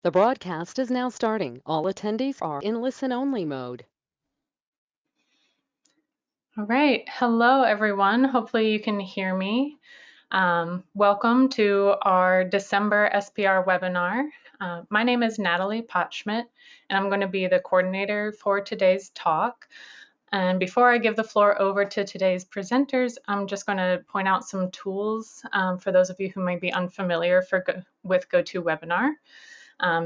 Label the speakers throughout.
Speaker 1: The broadcast is now starting. All attendees are in listen-only mode.
Speaker 2: All right. Hello, everyone. Hopefully you can hear me. Welcome to our December SPR webinar. My name is Natalie Potschmidt, and I'm going to be the coordinator for today's talk. And before I give the floor over to today's presenters, I'm just going to point out some tools for those of you who might be unfamiliar with GoToWebinar.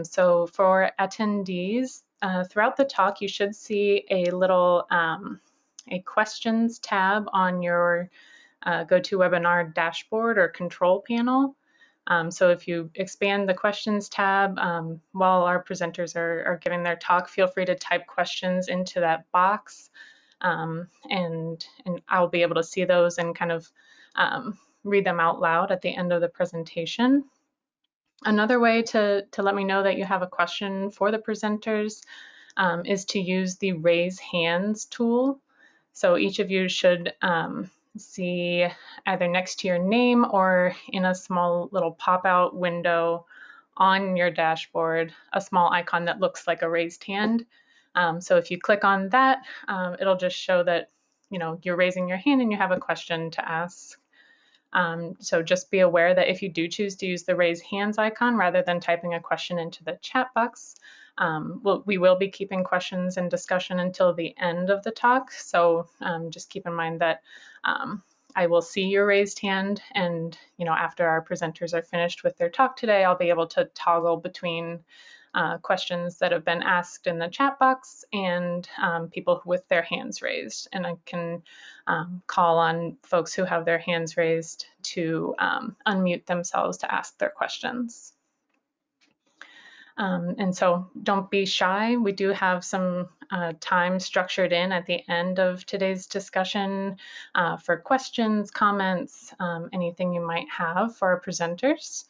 Speaker 2: So for attendees, throughout the talk, you should see a little a questions tab on your GoToWebinar dashboard or control panel. So if you expand the questions tab while our presenters are giving their talk, feel free to type questions into that box, and I'll be able to see those and kind of read them out loud at the end of the presentation. Another way to let me know that you have a question for the presenters is to use the raise hands tool. So each of you should see either next to your name or in a small little pop-out window on your dashboard, a small icon that looks like a raised hand. So if you click on that, it'll just show that you're raising your hand and you have a question to ask. So just be aware that if you do choose to use the raise hands icon rather than typing a question into the chat box, we will be keeping questions and discussion until the end of the talk. So just keep in mind that I will see your raised hand, and after our presenters are finished with their talk today, I'll be able to toggle between questions that have been asked in the chat box and people with their hands raised. And I can call on folks who have their hands raised to unmute themselves to ask their questions. And so don't be shy. We do have some time structured in at the end of today's discussion for questions, comments, anything you might have for our presenters.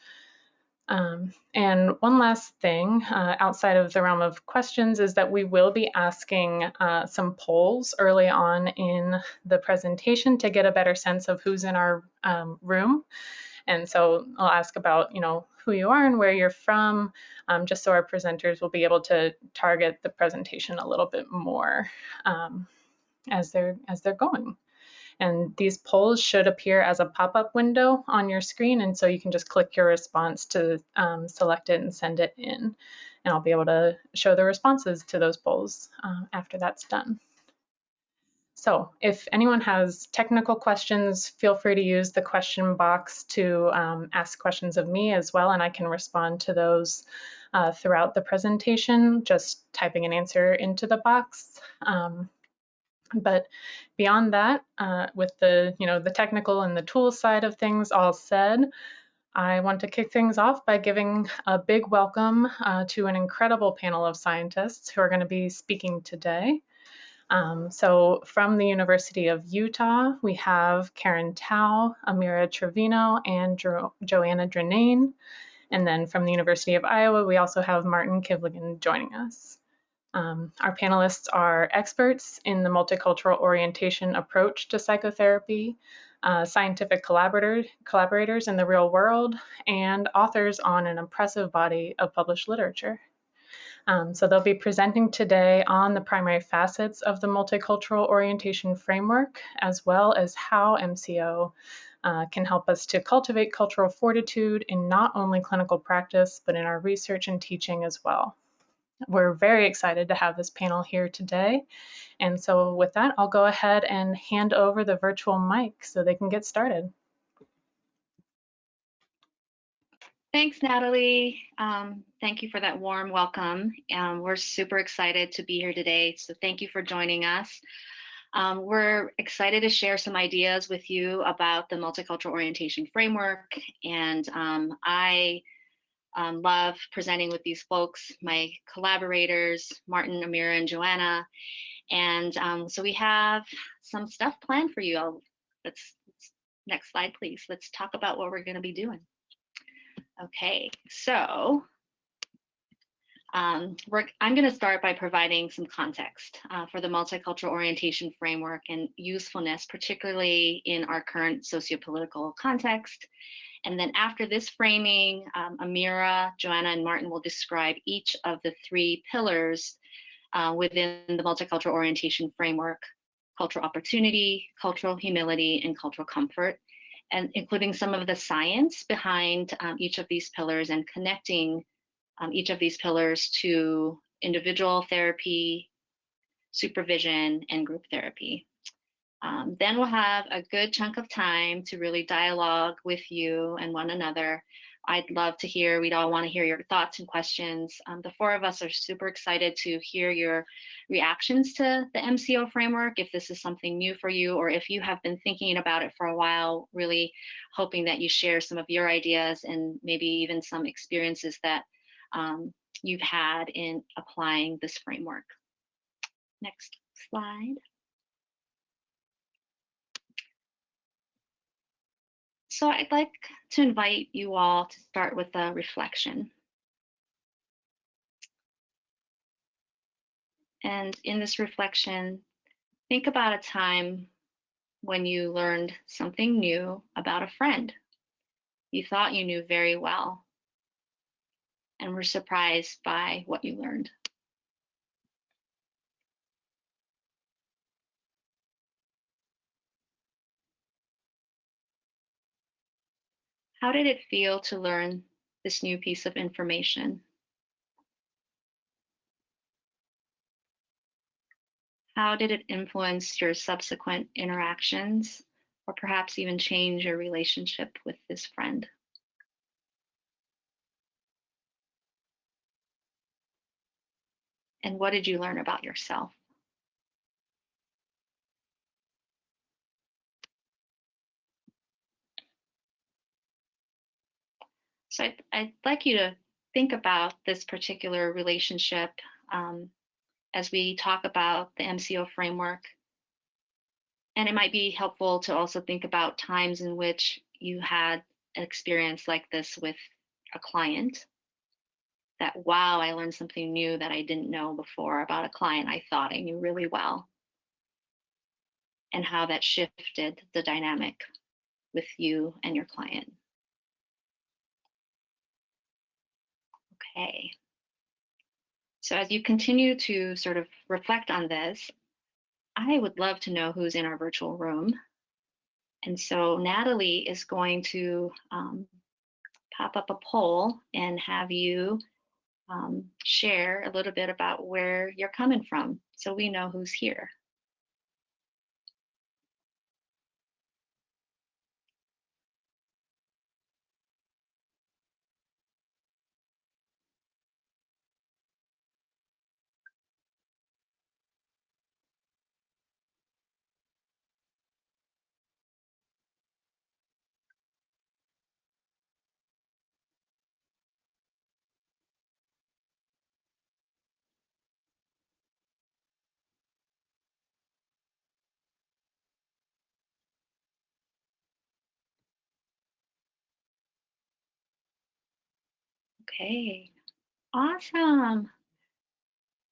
Speaker 2: And one last thing outside of the realm of questions is that we will be asking some polls early on in the presentation to get a better sense of who's in our room. And so I'll ask about, who you are and where you're from, just so our presenters will be able to target the presentation a little bit more as they're going. And these polls should appear as a pop-up window on your screen, and so you can just click your response to select it and send it in. And I'll be able to show the responses to those polls after that's done. So if anyone has technical questions, feel free to use the question box to ask questions of me as well, and I can respond to those throughout the presentation, just typing an answer into the box. But beyond that, with the technical and the tool side of things all said, I want to kick things off by giving a big welcome to an incredible panel of scientists who are going to be speaking today. So from the University of Utah, we have Karen Tao, Amira Trevino, and Joanna Drinane. And then from the University of Iowa, we also have Martin Kivlighan joining us. Our panelists are experts in the multicultural orientation approach to psychotherapy, scientific collaborators in the real world, and authors on an impressive body of published literature. So they'll be presenting today on the primary facets of the multicultural orientation framework, as well as how MCO can help us to cultivate cultural fortitude in not only clinical practice, but in our research and teaching as well. We're very excited to have this panel here today. And so with that, I'll go ahead and hand over the virtual mic so they can get started.
Speaker 3: Thanks, Natalie. Thank you for that warm welcome. We're super excited to be here today, so thank you for joining us. We're excited to share some ideas with you about the multicultural orientation framework, and I love presenting with these folks, my collaborators, Martin, Amira, and Joanna. And so we have some stuff planned for you. Next slide, please. Let's talk about what we're going to be doing. Okay, so I'm going to start by providing some context for the multicultural orientation framework and usefulness, particularly in our current sociopolitical context. And then after this framing, Amira, Joanna, and Martin will describe each of the 3 pillars within the multicultural orientation framework: cultural opportunity, cultural humility, and cultural comfort, and including some of the science behind each of these pillars and connecting each of these pillars to individual therapy, supervision, and group therapy. Then we'll have a good chunk of time to really dialogue with you and one another. I'd love to hear, we'd all want to hear your thoughts and questions. The 4 of us are super excited to hear your reactions to the MCO framework, if this is something new for you, or if you have been thinking about it for a while, really hoping that you share some of your ideas and maybe even some experiences that you've had in applying this framework. Next slide. So I'd like to invite you all to start with a reflection. And in this reflection, think about a time when you learned something new about a friend you thought you knew very well and were surprised by what you learned. How did it feel to learn this new piece of information? How did it influence your subsequent interactions, or perhaps even change your relationship with this friend? And what did you learn about yourself? So I'd like you to think about this particular relationship as we talk about the MCO framework. And it might be helpful to also think about times in which you had an experience like this with a client, that, wow, I learned something new that I didn't know before about a client I thought I knew really well, and how that shifted the dynamic with you and your client. Okay. So as you continue to sort of reflect on this, I would love to know who's in our virtual room. And so Natalie is going to pop up a poll and have you share a little bit about where you're coming from so we know who's here. Okay, awesome.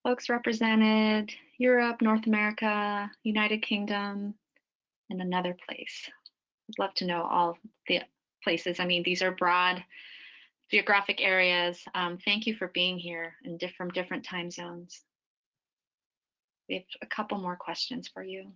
Speaker 3: Folks represented Europe, North America, United Kingdom, and another place. I'd love to know all the places. I mean, these are broad geographic areas. Thank you for being here from different time zones. We have a couple more questions for you.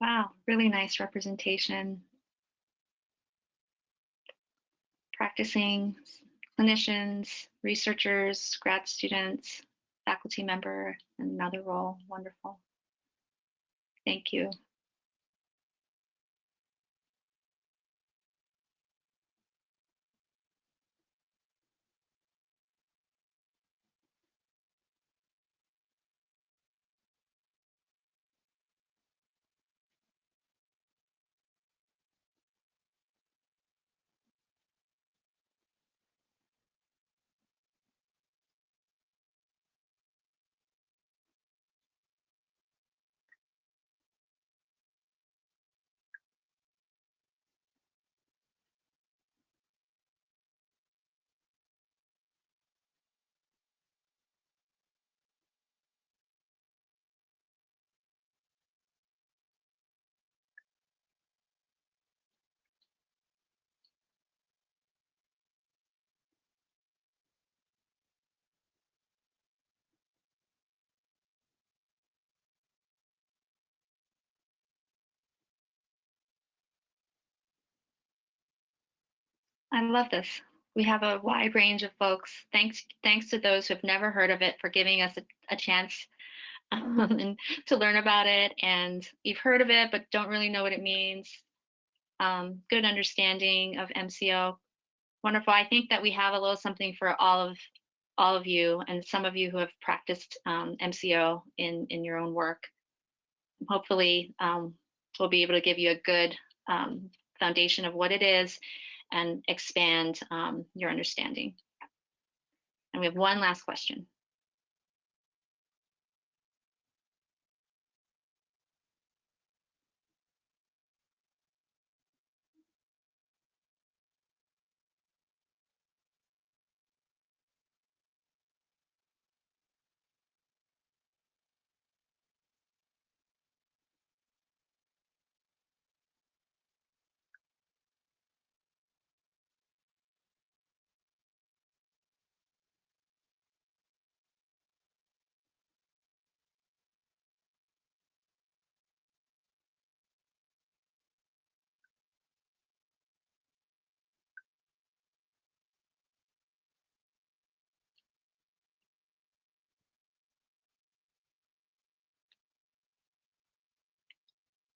Speaker 3: Wow, really nice representation. practicing clinicians, researchers, grad students, faculty member, and another role. Wonderful. Thank you. I love this. We have a wide range of folks. Thanks to those who have never heard of it for giving us a chance and to learn about it. And you've heard of it, but don't really know what it means. Good understanding of MCO. Wonderful. I think that we have a little something for all of you, and some of you who have practiced MCO in your own work. Hopefully, we'll be able to give you a good foundation of what it is and expand your understanding. And we have one last question.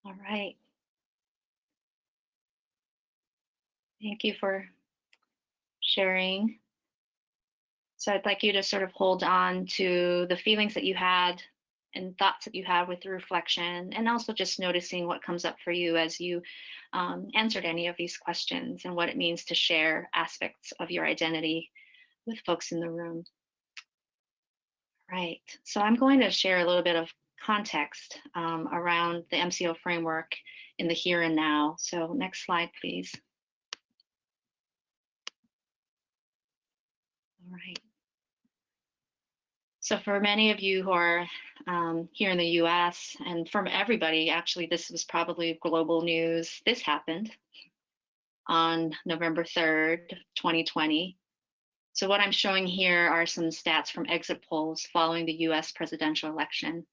Speaker 3: All right. Thank you for sharing. So I'd like you to sort of hold on to the feelings that you had and thoughts that you had with the reflection, and also just noticing what comes up for you as you answered any of these questions and what it means to share aspects of your identity with folks in the room. Right. So I'm going to share a little bit of context around the MCO framework in the here and now. So next slide, please. All right. So for many of you who are here in the US, and from everybody, actually, this was probably global news. This happened on November 3rd, 2020. So what I'm showing here are some stats from exit polls following the US presidential election.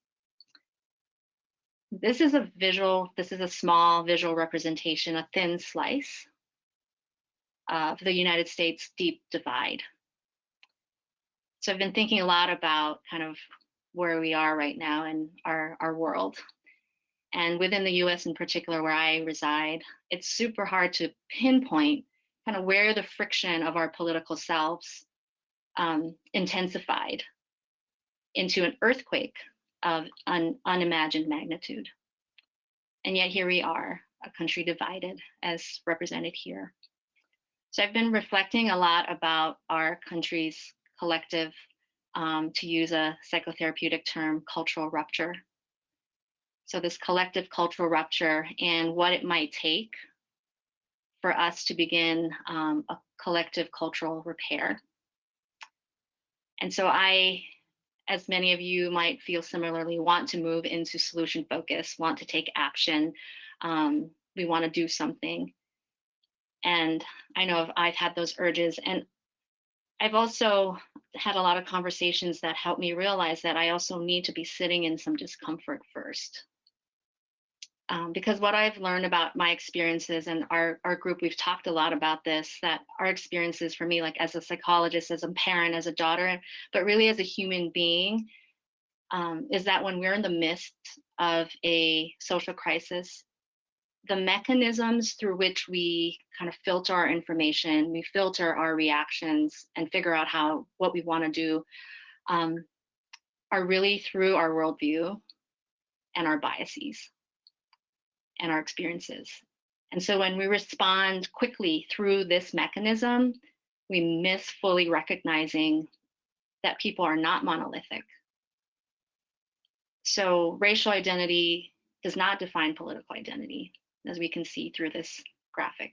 Speaker 3: This is a small visual representation, a thin slice of the United States deep divide. So I've been thinking a lot about kind of where we are right now in our world. And within the US in particular, where I reside, it's super hard to pinpoint kind of where the friction of our political selves intensified into an earthquake of unimagined magnitude. And yet here we are, a country divided as represented here. So I've been reflecting a lot about our country's collective, to use a psychotherapeutic term, cultural rupture. So this collective cultural rupture and what it might take for us to begin a collective cultural repair. And so I, as many of you might feel similarly, want to move into solution focus, want to take action. We want to do something. And I know I've had those urges, and I've also had a lot of conversations that help me realize that I also need to be sitting in some discomfort first. Because what I've learned about my experiences, and our group, we've talked a lot about this, that our experiences for me, like as a psychologist, as a parent, as a daughter, but really as a human being, is that when we're in the midst of a social crisis, the mechanisms through which we kind of filter our information, we filter our reactions and figure out what we want to do, are really through our worldview and our biases and our experiences. And so when we respond quickly through this mechanism, we miss fully recognizing that people are not monolithic. So racial identity does not define political identity, as we can see through this graphic.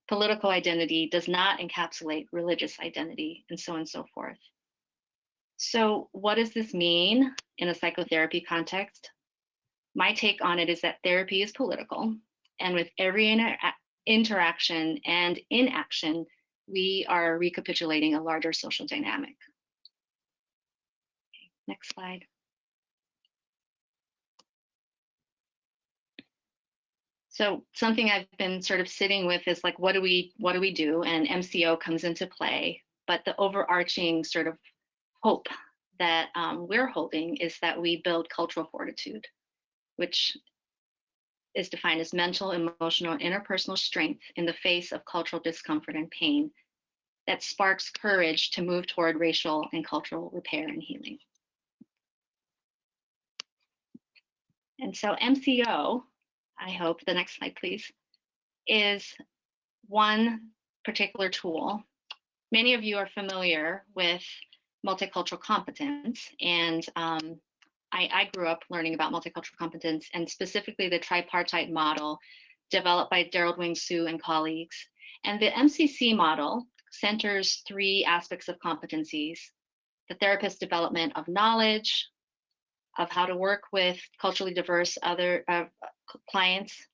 Speaker 3: Political identity does not encapsulate religious identity, and so on and so forth. So what does this mean in a psychotherapy context? My take on it is that therapy is political, and with every interaction and inaction, we are recapitulating a larger social dynamic. Okay, next slide. So something I've been sort of sitting with is like, what do we do? And MCO comes into play, but the overarching sort of hope that we're holding is that we build cultural fortitude, which is defined as mental, emotional, and interpersonal strength in the face of cultural discomfort and pain that sparks courage to move toward racial and cultural repair and healing. And so MCO, I hope, the next slide please, is one particular tool. Many of you are familiar with multicultural competence, and I grew up learning about multicultural competence, and specifically the tripartite model developed by Daryl Wing-Sue and colleagues. And the MCC model centers three aspects of competencies: the therapist development of knowledge, of how to work with culturally diverse other clients,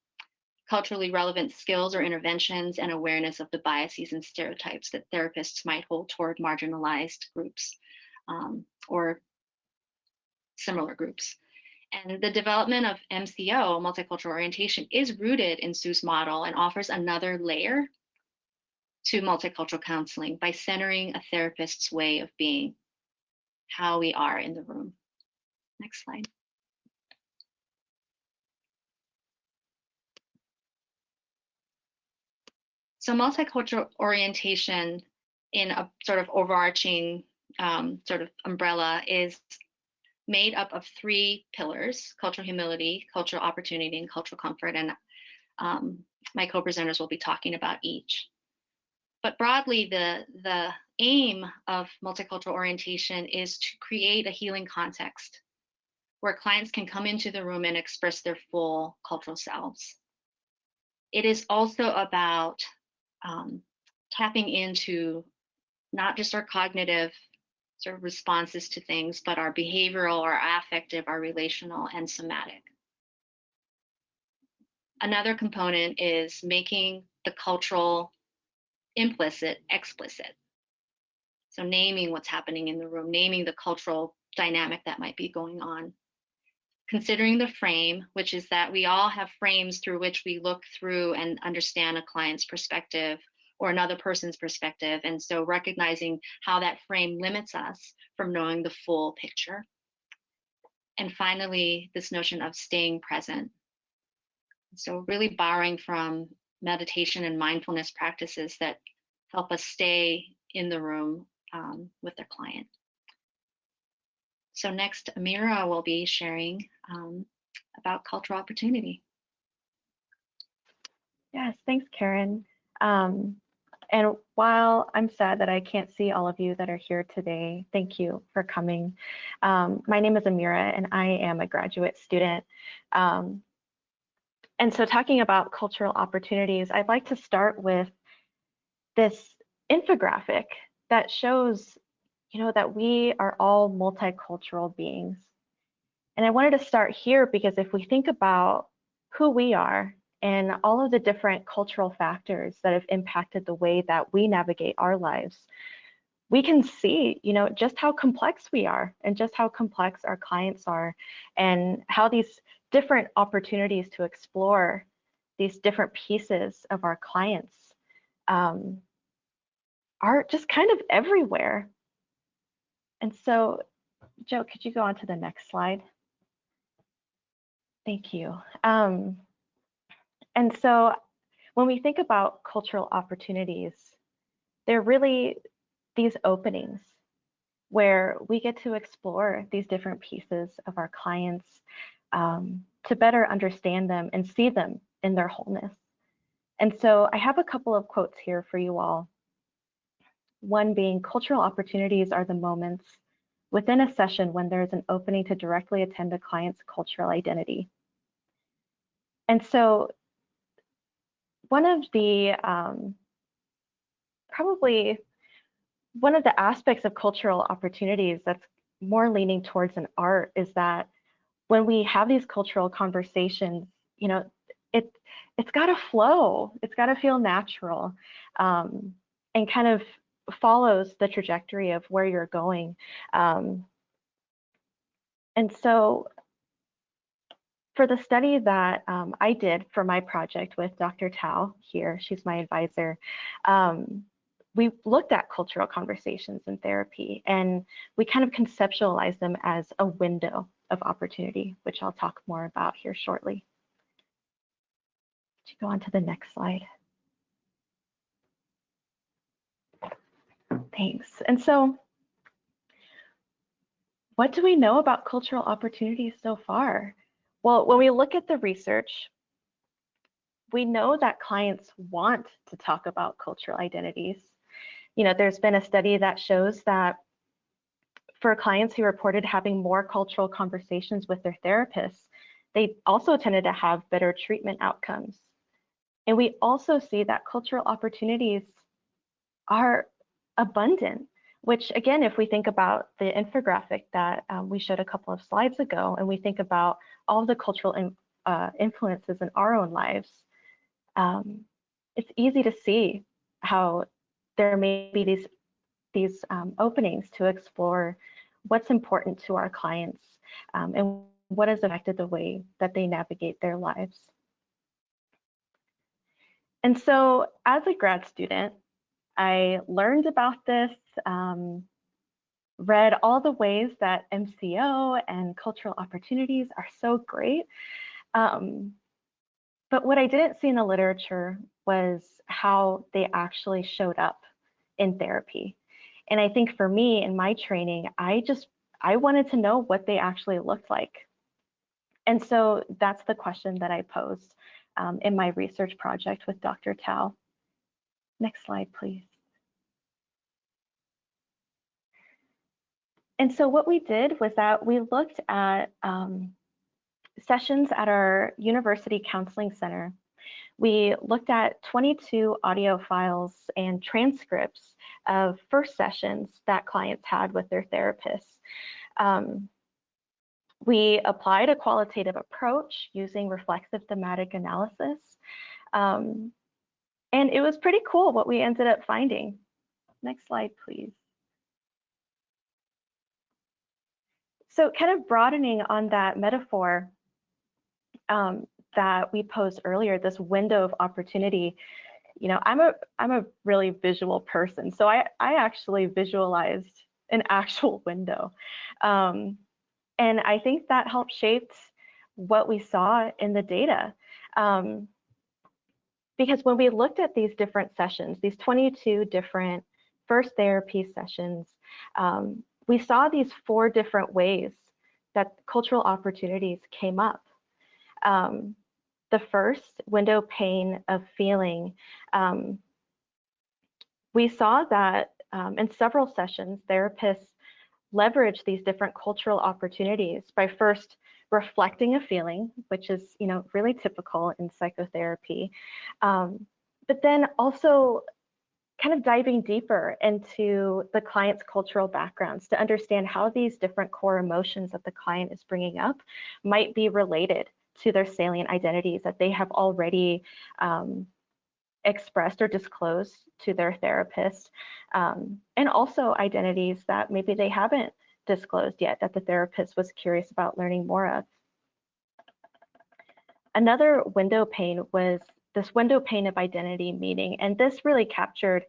Speaker 3: culturally relevant skills or interventions, and awareness of the biases and stereotypes that therapists might hold toward marginalized groups or similar groups. And the development of MCO, multicultural orientation, is rooted in Sue's model and offers another layer to multicultural counseling by centering a therapist's way of being, how we are in the room. Next slide. So multicultural orientation in a sort of overarching sort of umbrella is made up of three pillars: cultural humility, cultural opportunity, and cultural comfort. And my co-presenters will be talking about each. But broadly, the aim of multicultural orientation is to create a healing context where clients can come into the room and express their full cultural selves. It is also about tapping into not just our cognitive sort of responses to things, but our behavioral, our affective, our relational, and somatic. Another component is making the cultural implicit explicit. So naming what's happening in the room, naming the cultural dynamic that might be going on. Considering the frame, which is that we all have frames through which we look through and understand a client's perspective or another person's perspective. And so recognizing how that frame limits us from knowing the full picture. And finally, this notion of staying present. So really borrowing from meditation and mindfulness practices that help us stay in the room with the client. So next, Amira will be sharing about cultural opportunity.
Speaker 4: Yes, thanks, Karen. And while I'm sad that I can't see all of you that are here today, thank you for coming. My name is Amira, and I am a graduate student. And so talking about cultural opportunities, I'd like to start with this infographic that shows, that we are all multicultural beings. And I wanted to start here because if we think about who we are and all of the different cultural factors that have impacted the way that we navigate our lives, we can see, just how complex we are and just how complex our clients are and how these different opportunities to explore these different pieces of our clients are just kind of everywhere. And so, Joe, could you go on to the next slide? Thank you. And so when we think about cultural opportunities, they're really these openings where we get to explore these different pieces of our clients to better understand them and see them in their wholeness. And so I have a couple of quotes here for you all. One being, cultural opportunities are the moments within a session when there is an opening to directly attend a client's cultural identity. And so one of the, probably one of the aspects of cultural opportunities that's more leaning towards an art is that when we have these cultural conversations, you know, it's got to flow, it's got to feel natural, and kind of follows the trajectory of where you're going. And so for the study that I did for my project with Dr. Tao here, she's my advisor, we looked at cultural conversations in therapy, and we kind of conceptualized them as a window of opportunity, which I'll talk more about here shortly. Could you go on to the next slide? Thanks. And so what do we know about cultural opportunities so far? Well, when we look at the research, we know that clients want to talk about cultural identities. You know, there's been a study that shows that for clients who reported having more cultural conversations with their therapists, they also tended to have better treatment outcomes. And we also see that cultural opportunities are abundant, which again, if we think about the infographic that we showed a couple of slides ago, and we think about all the cultural influences in our own lives, it's easy to see how there may be these openings to explore what's important to our clients and what has affected the way that they navigate their lives. And so as a grad student, I learned about this, read all the ways that MCO and cultural opportunities are so great. But what I didn't see in the literature was how they actually showed up in therapy. And I think for me in my training, I wanted to know what they actually looked like. And so that's the question that I posed in my research project with Dr. Tao. Next slide, please. And so what we did was that we looked at sessions at our university counseling center. We looked at 22 audio files and transcripts of first sessions that clients had with their therapists. We applied a qualitative approach using reflexive thematic analysis. And it was pretty cool what we ended up finding. Next slide, please. So kind of broadening on that metaphor that we posed earlier, this window of opportunity, you know, I'm a really visual person. So I actually visualized an actual window. And I think that helped shape what we saw in the data. Because when we looked at these different sessions, these 22 different first therapy sessions, we saw these 4 different ways that cultural opportunities came up. The first, window pane of feeling. We saw that in several sessions, therapists leverage these different cultural opportunities by first reflecting a feeling, which is, you know, really typical in psychotherapy, but then also kind of diving deeper into the client's cultural backgrounds to understand how these different core emotions that the client is bringing up might be related to their salient identities that they have already expressed or disclosed to their therapist, and also identities that maybe they haven't disclosed yet that the therapist was curious about learning more of. Another window pane was this window pane of identity meaning, and this really captured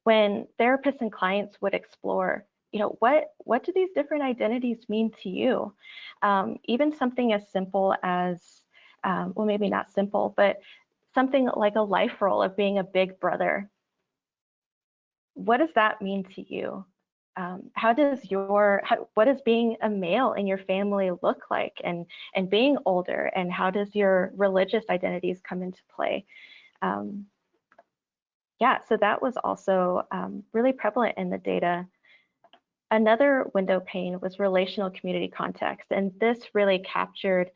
Speaker 4: when therapists and clients would explore, what do these different identities mean to you? Even something as simple as, well, maybe not simple, but something like a life role of being a big brother. What does that mean to you? What does being a male in your family look like, and being older, and how does your religious identities come into play? Yeah, so that was also really prevalent in the data. Another window pane was relational community context, and this really captured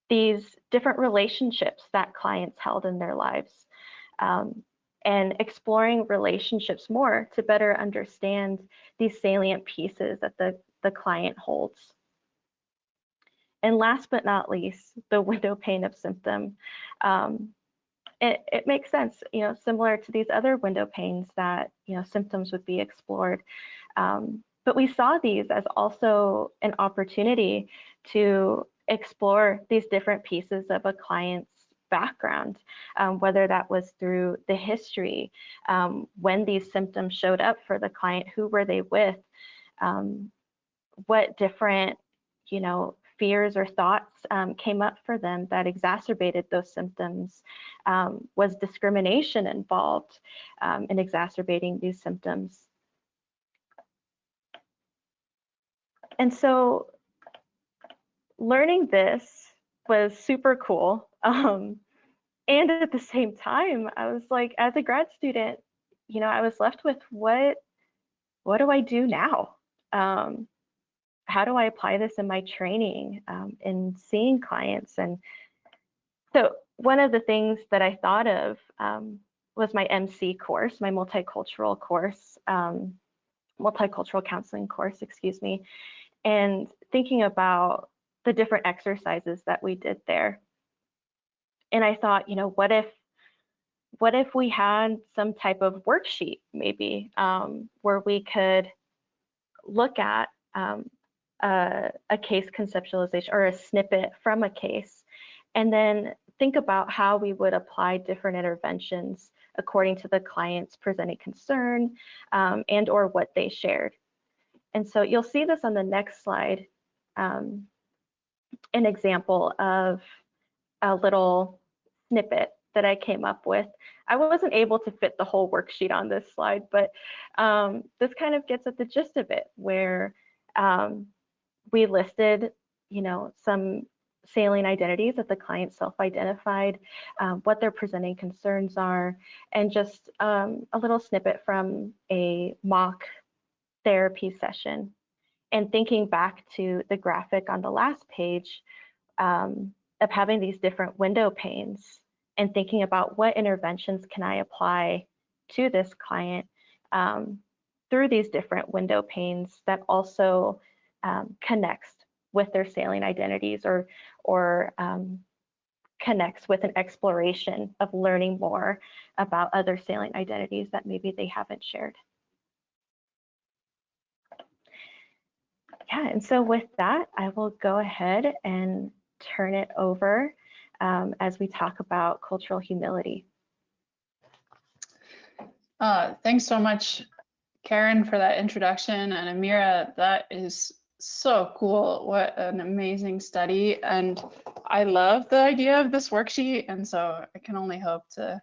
Speaker 4: these different relationships that clients held in their lives, and exploring relationships more to better understand these salient pieces that the client holds. And last but not least, the window pane of symptom. It makes sense, similar to these other window panes that, symptoms would be explored. But we saw these as also an opportunity to explore these different pieces of a client's background, whether that was through the history, when these symptoms showed up for the client, who were they with, what different, fears or thoughts came up for them that exacerbated those symptoms. Was discrimination involved in exacerbating these symptoms? And so learning this was super cool. And at the same time, I was like, as a grad student, I was left with what do I do now? How do I apply this in my training, in seeing clients? And so one of the things that I thought of was my MC course, my multicultural course, multicultural counseling course, excuse me, and thinking about the different exercises that we did there. And I thought, what if we had some type of worksheet, maybe, where we could look at a case conceptualization or a snippet from a case, and then think about how we would apply different interventions according to the client's presenting concern, and or what they shared. And so you'll see this on the next slide, an example of a little snippet that I came up with. I wasn't able to fit the whole worksheet on this slide, but this kind of gets at the gist of it, where we listed, some salient identities that the client self-identified, what their presenting concerns are, and just a little snippet from a mock therapy session. And thinking back to the graphic on the last page, of having these different window panes and thinking about what interventions can I apply to this client through these different window panes that also connects with their salient identities, or connects with an exploration of learning more about other salient identities that maybe they haven't shared. Yeah, and so with that, I will go ahead and turn it over as we talk about cultural humility.
Speaker 5: Thanks so much, Karen, for that introduction, and Amira, that is so cool. What an amazing study. And I love the idea of this worksheet, and so I can only hope to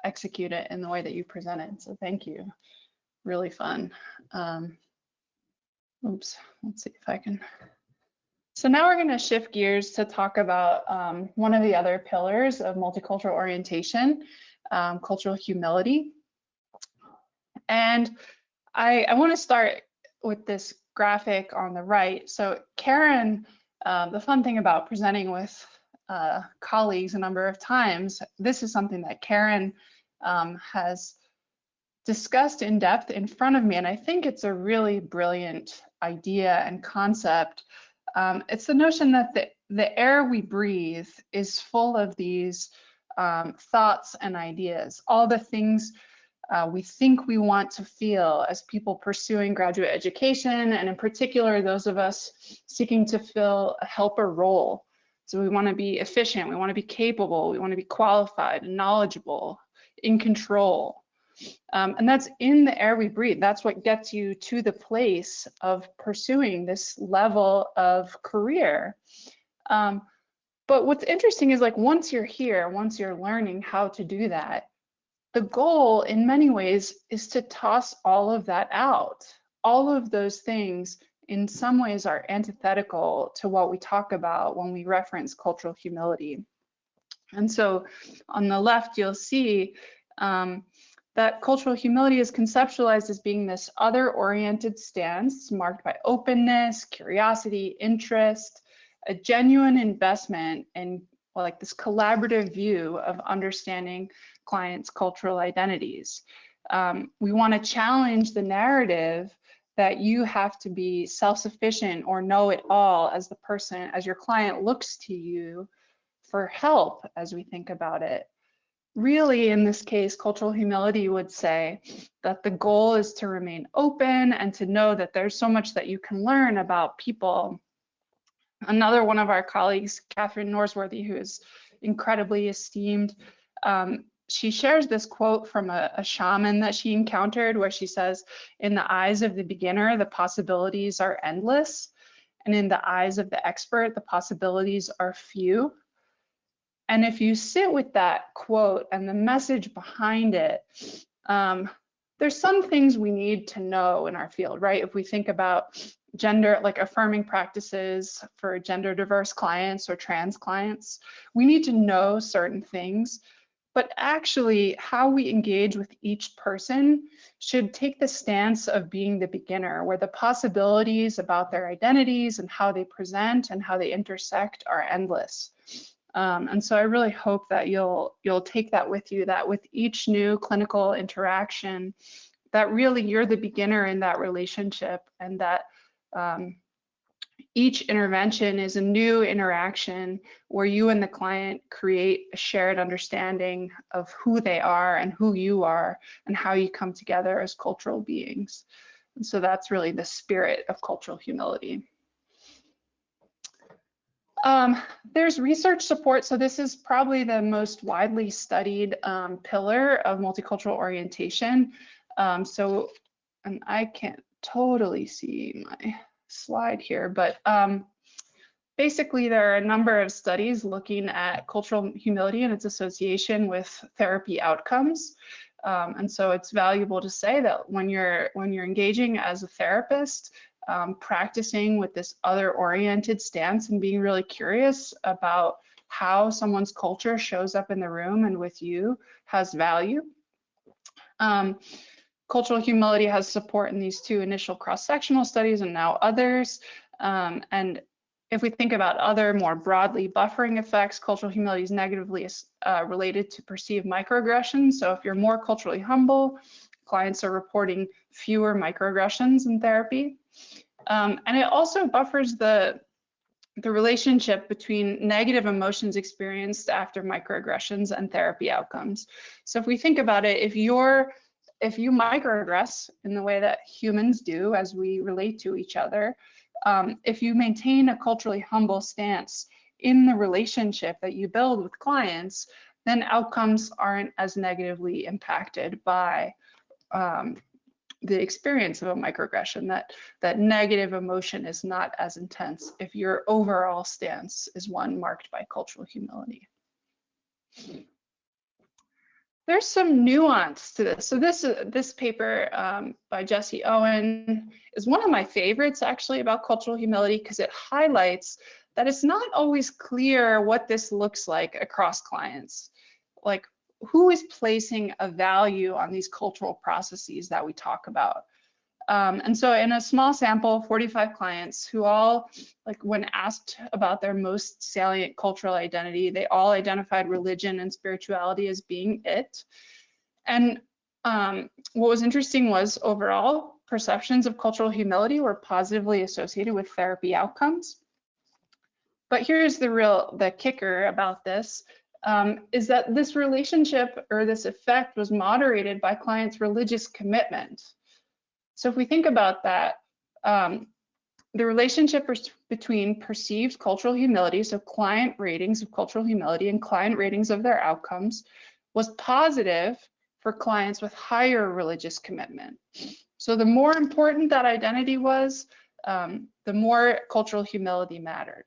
Speaker 5: execute it in the way that you presented. So thank you. Really fun. Oops, let's see if I can. So now we're going to shift gears to talk about one of the other pillars of multicultural orientation, cultural humility. And I want to start with this graphic on the right. So Karen, the fun thing about presenting with colleagues a number of times, this is something that Karen has discussed in depth in front of me, and I think it's a really brilliant idea and concept. It's the notion that the air we breathe is full of these thoughts and ideas, all the things we think we want to feel as people pursuing graduate education, and in particular, those of us seeking to fill a helper role. So we want to be efficient, we want to be capable, we want to be qualified and knowledgeable, in control. And that's in the air we breathe. That's what gets you to the place of pursuing this level of career. But what's interesting is, like, once you're here, once you're learning how to do that, the goal in many ways is to toss all of that out. All of those things in some ways are antithetical to what we talk about when we reference cultural humility. And so on the left, you'll see that cultural humility is conceptualized as being this other-oriented stance marked by openness, curiosity, interest, a genuine investment in, like, this collaborative view of understanding clients' cultural identities. We want to challenge the narrative that you have to be self-sufficient or know it all as the person, as your client looks to you for help as we think about it. Really, in this case, cultural humility would say that the goal is to remain open and to know that there's so much that you can learn about people. Another one of our colleagues, Catherine Norsworthy, who is incredibly esteemed, she shares this quote from a shaman that she encountered, where she says, "In the eyes of the beginner, the possibilities are endless, and in the eyes of the expert, the possibilities are few." And if you sit with that quote and the message behind it, there's some things we need to know in our field, right? If we think about gender, like affirming practices for gender diverse clients or trans clients, we need to know certain things, but actually how we engage with each person should take the stance of being the beginner, where the possibilities about their identities and how they present and how they intersect are endless. And so I really hope that you'll take that with you, that with each new clinical interaction, that really you're the beginner in that relationship, and that each intervention is a new interaction where you and the client create a shared understanding of who they are and who you are and how you come together as cultural beings. And so that's really the spirit of cultural humility. There's research support. So this is probably the most widely studied pillar of multicultural orientation. And I can't totally see my slide here, but basically there are a number of studies looking at cultural humility and its association with therapy outcomes. And so it's valuable to say that when you're engaging as a therapist, practicing with this other-oriented stance and being really curious about how someone's culture shows up in the room and with you has value. Cultural humility has support in these two initial cross-sectional studies and now others. And if we think about other more broadly buffering effects, cultural humility is negatively related to perceived microaggressions. So if you're more culturally humble, clients are reporting fewer microaggressions in therapy. And it also buffers the relationship between negative emotions experienced after microaggressions and therapy outcomes. So if we think about it, if you microaggress in the way that humans do as we relate to each other, if you maintain a culturally humble stance in the relationship that you build with clients, then outcomes aren't as negatively impacted by the experience of a microaggression. That negative emotion is not as intense if your overall stance is one marked by cultural humility. There's some nuance to this. So this paper by Jesse Owen is one of my favorites actually about cultural humility, because it highlights that it's not always clear what this looks like across clients. Like, who is placing a value on these cultural processes that we talk about? And so in a small sample, 45 clients who all, like, when asked about their most salient cultural identity, they all identified religion and spirituality as being it. And what was interesting was overall perceptions of cultural humility were positively associated with therapy outcomes. But here's the kicker about this. is that this relationship or this effect was moderated by clients' religious commitment. So if we think about that, the relationship between perceived cultural humility, so client ratings of cultural humility and client ratings of their outcomes, was positive for clients with higher religious commitment. So the more important that identity was, the more cultural humility mattered.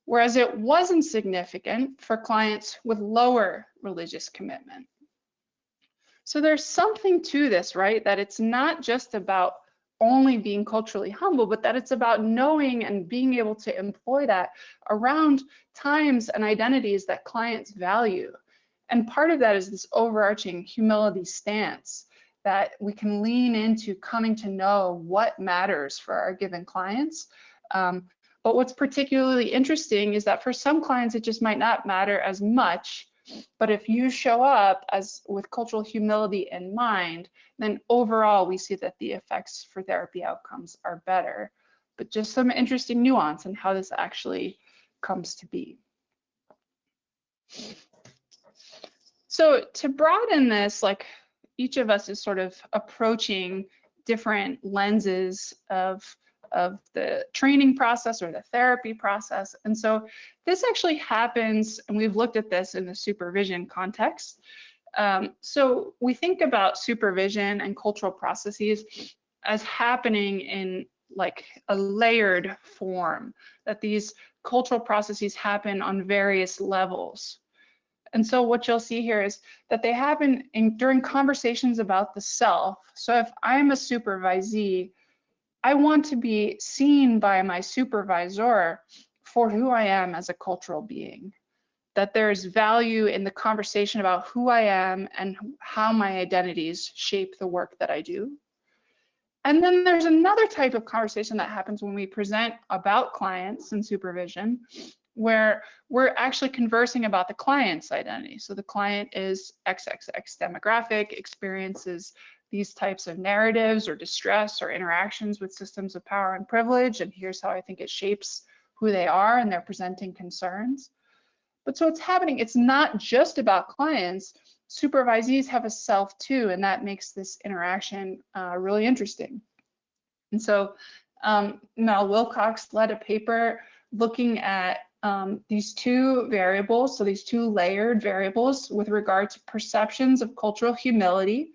Speaker 5: Whereas it wasn't significant for clients with lower religious commitment. So there's something to this, right? That it's not just about only being culturally humble, but that it's about knowing and being able to employ that around times and identities that clients value. And part of that is this overarching humility stance that we can lean into coming to know what matters for our given clients. But what's particularly interesting is that for some clients, it just might not matter as much. But if you show up as with cultural humility in mind, then overall we see that the effects for therapy outcomes are better. But just some interesting nuance in how this actually comes to be. So to broaden this, like each of us is sort of approaching different lenses of the training process or the therapy process. And so this actually happens, and we've looked at this in the supervision context. So we think about supervision and cultural processes as happening in like a layered form, that these cultural processes happen on various levels. And so what you'll see here is that they happen during conversations about the self. So if I'm a supervisee, I want to be seen by my supervisor for who I am as a cultural being, that there's value in the conversation about who I am and how my identities shape the work that I do. And then there's another type of conversation that happens when we present about clients and supervision, where we're actually conversing about the client's identity. So the client is XXX demographic, experiences these types of narratives or distress or interactions with systems of power and privilege, and here's how I think it shapes who they are, and they're presenting concerns. But so it's happening, it's not just about clients, supervisees have a self too, and that makes this interaction really interesting. And so Mel Wilcox led a paper looking at these two variables, so these two layered variables with regard to perceptions of cultural humility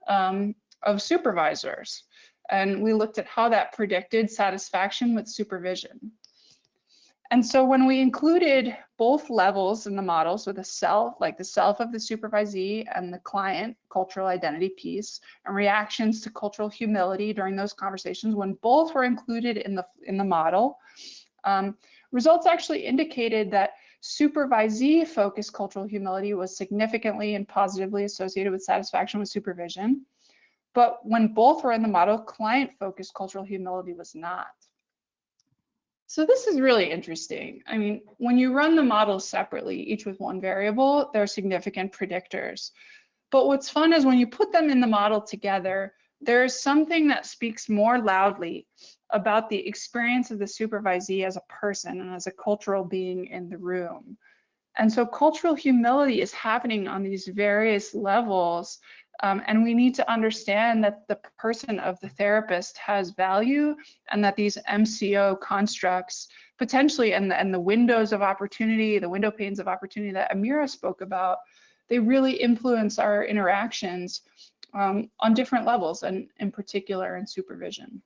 Speaker 5: of supervisors. And we looked at how that predicted satisfaction with supervision. And so when we included both levels in the model, so the self, like the self of the supervisee and the client cultural identity piece, and reactions to cultural humility during those conversations, when both were included in the model, results actually indicated that supervisee focused cultural humility was significantly and positively associated with satisfaction with supervision. But when both were in the model, client focused cultural humility was not. So this is really interesting. I mean, when you run the models separately, each with one variable, they're significant predictors. But what's fun is when you put them in the model together, there's something that speaks more loudly about the experience of the supervisee as a person and as a cultural being in the room. And so cultural humility is happening on these various levels. And we need to understand that the person of the therapist has value, and that these MCO constructs potentially, and the windows of opportunity, the window panes of opportunity that Amira spoke about, they really influence our interactions on different levels, and in particular in supervision.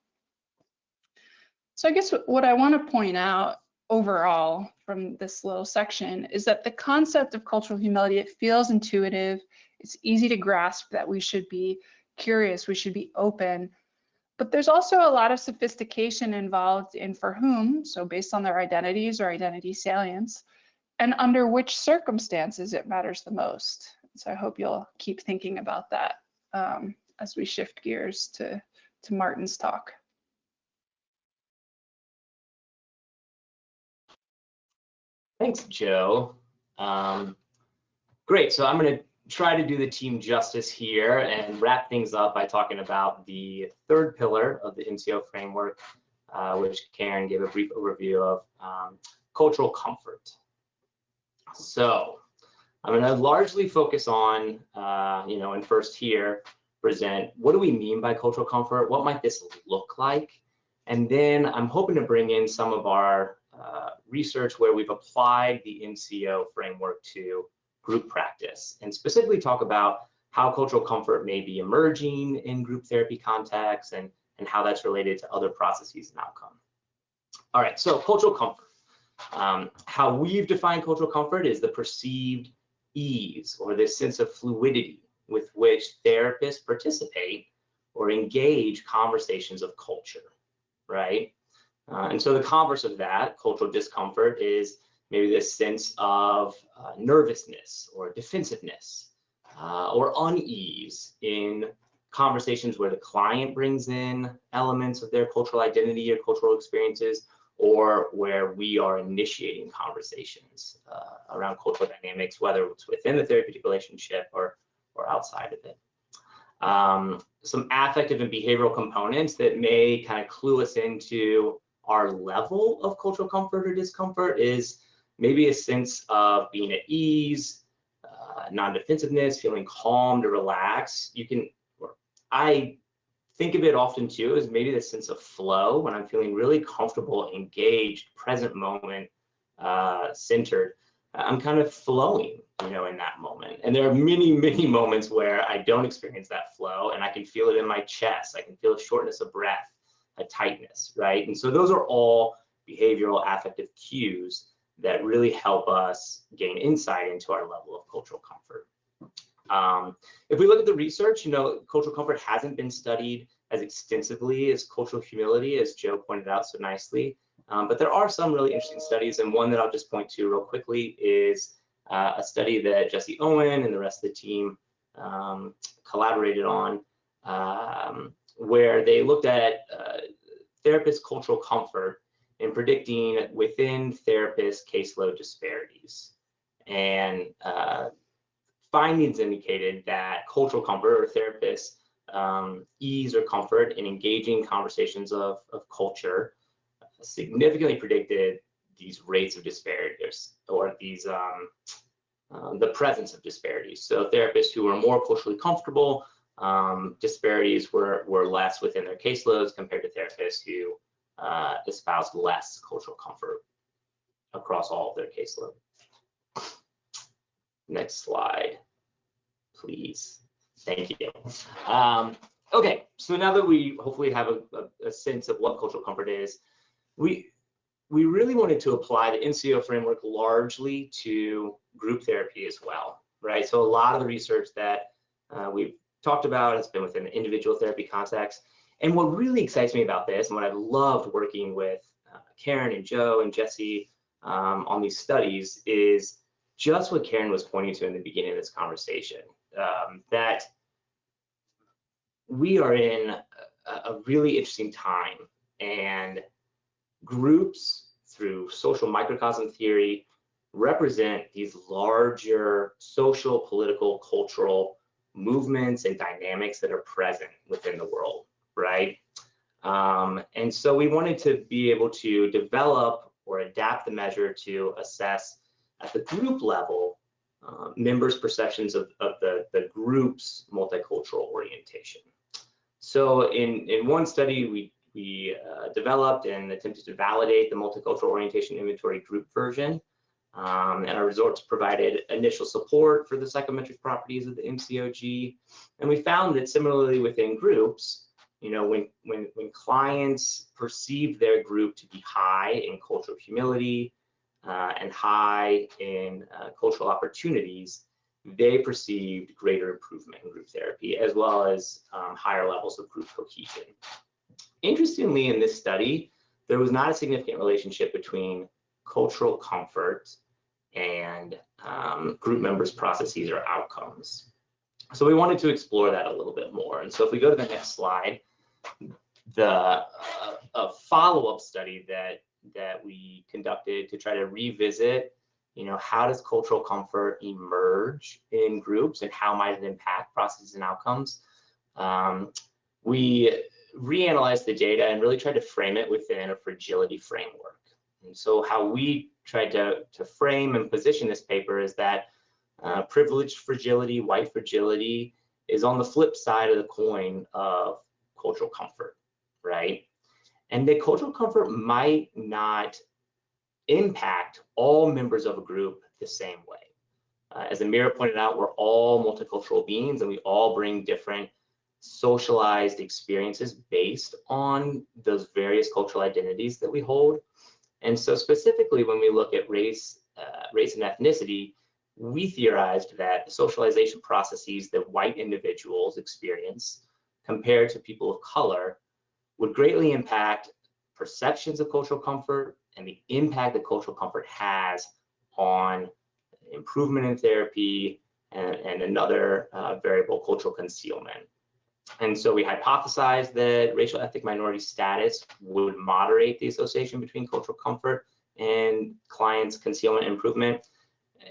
Speaker 5: So I guess what I want to point out overall from this little section is that the concept of cultural humility, it feels intuitive. It's easy to grasp that we should be curious, we should be open, but there's also a lot of sophistication involved in for whom, so based on their identities or identity salience, and under which circumstances it matters the most. So I hope you'll keep thinking about that as we shift gears to Martin's talk.
Speaker 6: Thanks, Joe. Great, so I'm going to try to do the team justice here and wrap things up by talking about the third pillar of the MCO framework, which Karen gave a brief overview of, cultural comfort. So I'm going to largely focus on, and first here present what do we mean by cultural comfort? What might this look like? And then I'm hoping to bring in some of our research where we've applied the MCO framework to group practice, and specifically talk about how cultural comfort may be emerging in group therapy contexts and how that's related to other processes and outcome. All right, so cultural comfort. How we've defined cultural comfort is the perceived ease or this sense of fluidity with which therapists participate or engage conversations of culture, right? And so the converse of that, cultural discomfort, is maybe this sense of nervousness or defensiveness or unease in conversations where the client brings in elements of their cultural identity or cultural experiences, or where we are initiating conversations around cultural dynamics, whether it's within the therapeutic relationship or outside of it. Some affective and behavioral components that may kind of clue us into our level of cultural comfort or discomfort is maybe a sense of being at ease, non-defensiveness, feeling calm to relax. I think of it often too as maybe the sense of flow, when I'm feeling really comfortable, engaged, present moment, centered. I'm kind of flowing, in that moment. And there are many, many moments where I don't experience that flow, and I can feel it in my chest. I can feel a shortness of breath, a tightness, right? And so those are all behavioral affective cues that really help us gain insight into our level of cultural comfort. If we look at the research, cultural comfort hasn't been studied as extensively as cultural humility, as Joe pointed out so nicely. But there are some really interesting studies, and one that I'll just point to real quickly is a study that Jesse Owen and the rest of the team collaborated on, where they looked at therapist cultural comfort in predicting within therapist caseload disparities. And findings indicated that cultural comfort, or therapists' ease or comfort in engaging conversations of culture, significantly predicted these rates of disparities, or these the presence of disparities. So therapists who were more culturally comfortable, disparities were less within their caseloads compared to therapists who espoused less cultural comfort across all of their caseload. Next slide, please. Thank you. Okay, so now that we hopefully have a sense of what cultural comfort is, we really wanted to apply the MCO framework largely to group therapy as well, right? So a lot of the research that we've talked about has been within the individual therapy context. And what really excites me about this, and what I've loved working with Karen and Joe and Jesse on these studies, is just what Karen was pointing to in the beginning of this conversation, that we are in a really interesting time, and groups through social microcosm theory represent these larger social, political, cultural movements and dynamics that are present within the world, right? And so we wanted to be able to develop or adapt the measure to assess at the group level members' perceptions of the group's multicultural orientation. So in one study, we developed and attempted to validate the multicultural orientation inventory group version, and our results provided initial support for the psychometric properties of the MCOG. And we found that similarly within groups, when clients perceive their group to be high in cultural humility and high in cultural opportunities, they perceived greater improvement in group therapy, as well as higher levels of group cohesion. Interestingly, in this study, there was not a significant relationship between cultural comfort and group members' processes or outcomes. So we wanted to explore that a little bit more. And so if we go to the next slide, a follow-up study that we conducted to try to revisit, how does cultural comfort emerge in groups and how might it impact processes and outcomes? We reanalyzed the data and really tried to frame it within a fragility framework. And so how we tried to frame and position this paper is that Privileged fragility, white fragility, is on the flip side of the coin of cultural comfort, right? And the cultural comfort might not impact all members of a group the same way. As Amira pointed out, we're all multicultural beings and we all bring different socialized experiences based on those various cultural identities that we hold. And so specifically when we look at race and ethnicity, we theorized that the socialization processes that white individuals experience compared to people of color would greatly impact perceptions of cultural comfort and the impact that cultural comfort has on improvement in therapy and another variable, cultural concealment. And so we hypothesized that racial ethnic minority status would moderate the association between cultural comfort and clients' concealment improvement.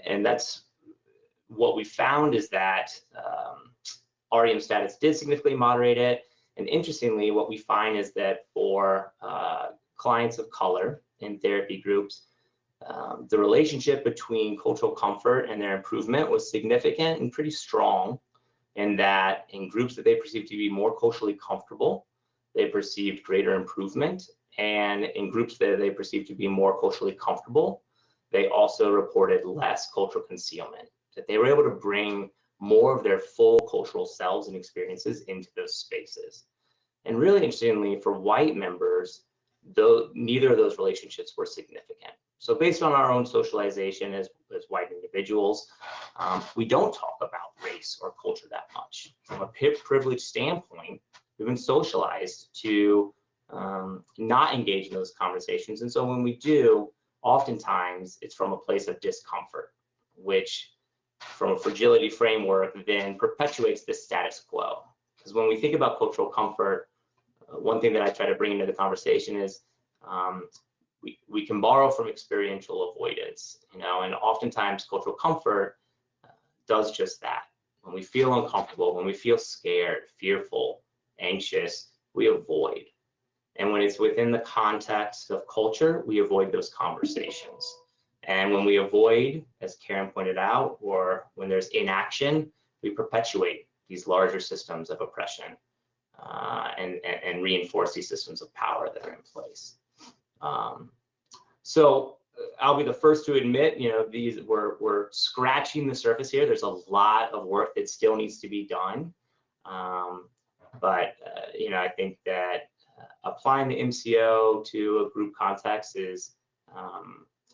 Speaker 6: And that's what we found, is that REM status did significantly moderate it. And interestingly, what we find is that for clients of color in therapy groups, the relationship between cultural comfort and their improvement was significant and pretty strong, in that in groups that they perceived to be more culturally comfortable, they perceived greater improvement. And in groups that they perceived to be more culturally comfortable, they also reported less cultural concealment, that they were able to bring more of their full cultural selves and experiences into those spaces. And really interestingly, for white members, though neither of those relationships were significant. So based on our own socialization as white individuals, we don't talk about race or culture that much. From a privileged standpoint, we've been socialized to not engage in those conversations. And so when we do, oftentimes it's from a place of discomfort, which from a fragility framework then perpetuates this status quo. Because when we think about cultural comfort, one thing that I try to bring into the conversation is we can borrow from experiential avoidance, and oftentimes cultural comfort does just that. When we feel uncomfortable, when we feel scared, fearful, anxious, we avoid. And when it's within the context of culture, we avoid those conversations. And when we avoid, as Karen pointed out, or when there's inaction, we perpetuate these larger systems of oppression and reinforce these systems of power that are in place. So I'll be the first to admit, we're scratching the surface here. There's a lot of work that still needs to be done. But I think that applying the MCO to a group context is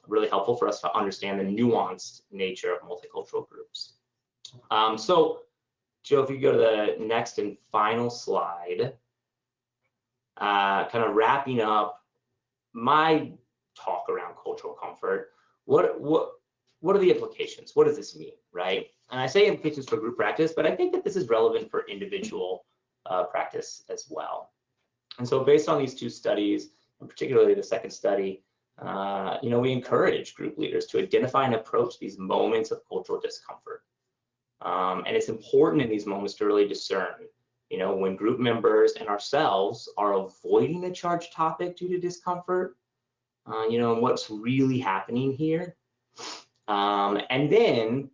Speaker 6: really helpful for us to understand the nuanced nature of multicultural groups. So Joe, if you go to the next and final slide, kind of wrapping up my talk around cultural comfort, what are the implications? What does this mean, right? And I say implications for group practice, but I think that this is relevant for individual practice as well. And so based on these two studies, and particularly the second study, we encourage group leaders to identify and approach these moments of cultural discomfort. And it's important in these moments to really discern, when group members and ourselves are avoiding a charged topic due to discomfort, and what's really happening here. And then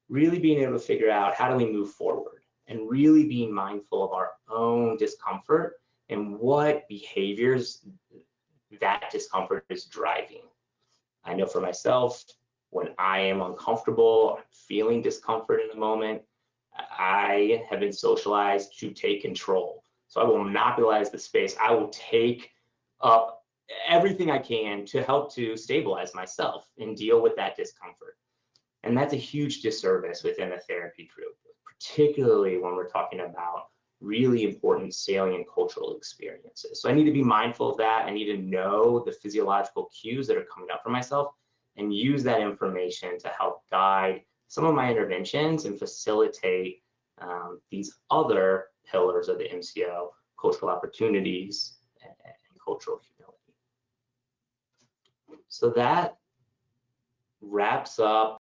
Speaker 6: really being able to figure out, how do we move forward, and really being mindful of our own discomfort and what behaviors that discomfort is driving. I know for myself, when I am uncomfortable, I'm feeling discomfort in a moment, I have been socialized to take control. So I will monopolize the space. I will take up everything I can to help to stabilize myself and deal with that discomfort. And that's a huge disservice within a therapy group, particularly when we're talking about really important salient cultural experiences. So I need to be mindful of that. I need to know the physiological cues that are coming up for myself and use that information to help guide some of my interventions and facilitate these other pillars of the MCO, cultural opportunities and cultural humility. So that wraps up